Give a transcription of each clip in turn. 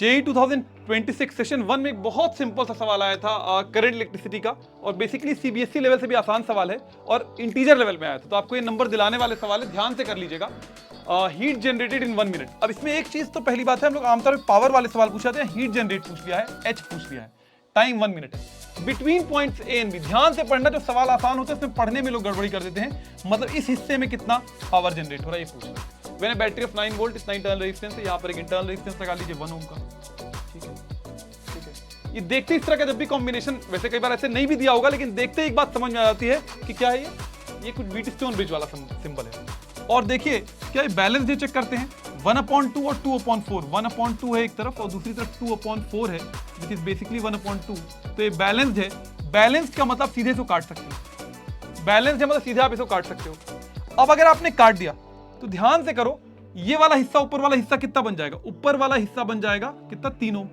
JEE 2026 session 1 में एक बहुत सिंपल सा सवाल आया था करंट इलेक्ट्रिसिटी का, और बेसिकली सीबीएसई लेवल से भी आसान सवाल है और इंटीजर लेवल में आया था, तो आपको ये नंबर दिलाने वाले सवाल है, ध्यान से कर लीजिएगा। Heat generated in 1 minute. अब इसमें एक चीज तो पहली बात है, हम लोग आमतौर पर पावर वाले सवाल पूछ जाते हैं, हीट जनरेट पूछ लिया है, एच पूछ लिया है, टाइम 1 मिनट है। Between points A and B, ध्यान से पढ़ना, जो सवाल आसान होते हैं उसमें पढ़ने में लोग गड़बड़ी कर देते हैं, मतलब इस हिस्से में कितना पावर जनरेट हो रहा है ये पूछना। When a battery of 9 volt, इतना इंटरनल रेजिस्टेंस है, यहाँ पर एक इंटरनल रेजिस्टेंस लगा लीजिए 1 ओम का, ठीक है, ठीक है। ये देखते इस तरह का जब भी कॉम्बिनेशन, वैसे कई बार ऐसे नहीं भी दिया होगा, लेकिन देखते एक बात समझ में आ जाती है कि क्या है ये कुछ व्हीटस्टोन ब्रिज वाला सिंबल है। और देखिए क्या ये बैलेंस डे चेक करते हैं, 1/2 और 2/4, 1/2 है एक तरफ और दूसरी तरफ 2/4 है, विच इज बेसिकली 1/2। तो ये बैलेंस है, बैलेंस का मतलब सीधे से काट सकते हो, बैलेंस है मतलब सीधे आप इसको काट सकते हो। अब अगर आपने काट दिया तो ध्यान से करो, ये वाला हिस्सा, ऊपर वाला हिस्सा कितना बन जाएगा, ऊपर वाला हिस्सा बन जाएगा कितना, 3 ओम,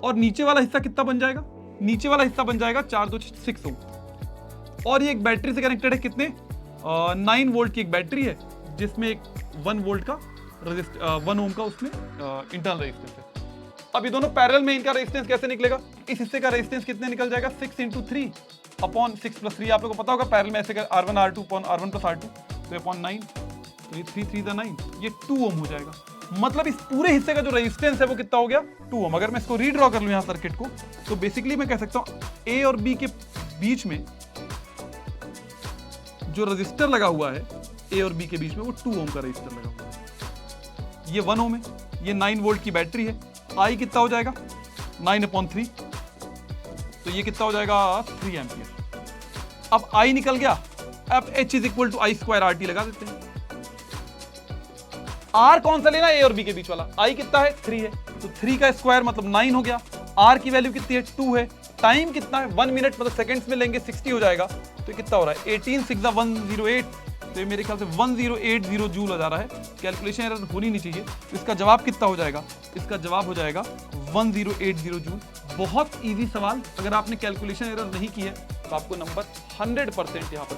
और नीचे वाला हिस्सा कितना बन जाएगा, नीचे वाला हिस्सा बन जाएगा 4 2 6 ओम। और ये एक बैटरी से कनेक्टेड है, कितने 9 वोल्ट की एक बैटरी है, जिसमें एक 1 वोल्ट का 1 ओम का उसमें इंटरनल रेजिस्टेंस है। अब ये दोनों पैरेलल में, इनका रेजिस्टेंस कैसे निकलेगा, इस हिस्से का रेजिस्टेंस कितने निकल जाएगा, 6 × 3 अपॉन 6 + 3, आप लोगों को पता होगा पैरेलल में ऐसे R1 R2 upon R1 + R2, तो अपॉन 9, तो ये 3 3 9, ये 2 ओम हो जाएगा। मतलब इस पूरे हिस्से का जो रेजिस्टेंस है वो कितना हो गया, 2 ओम। अगर मैं इसको रीड्रॉ कर लूं यहाँ सर्किट को, तो बेसिकली मैं कह सकता हूं ए और बी के बीच में जो रजिस्टर लगा हुआ है, ए और बी के बीच में, वो 2 ओम का रजिस्टर लगा हुआ है। ये 1 ओम है, ये 9 वोल्ट की बैटरी है, आई कितना हो जाएगा 9/3, तो ये कितना हो जाएगा 3 एम्पियर। अब आई निकल गया, अब H = I² RT लगा देते हैं। R कौन सा लेना, A और B के बीच वाला, I कितना है 3 है, तो 3 का स्क्वायर मतलब 9 हो गया। R की वैल्यू कितनी है 2 है, टाइम कितना है 1 मिनट, मतलब सेकंड्स में लेंगे 60 हो जाएगा, तो कितना हो रहा है 18 6 108, तो ये मेरे ख्याल से 1080 जूल आ जा रहा है। कैलकुलेशन एरर होनी नहीं चाहिए, तो इसका जवाब कितना हो जाएगा, इसका जवाब हो जाएगा 1080 जूल। बहुत ईजी सवाल, अगर आपने कैलकुलेशन एरर नहीं की है तो आपको नंबर 100% यहाँ पर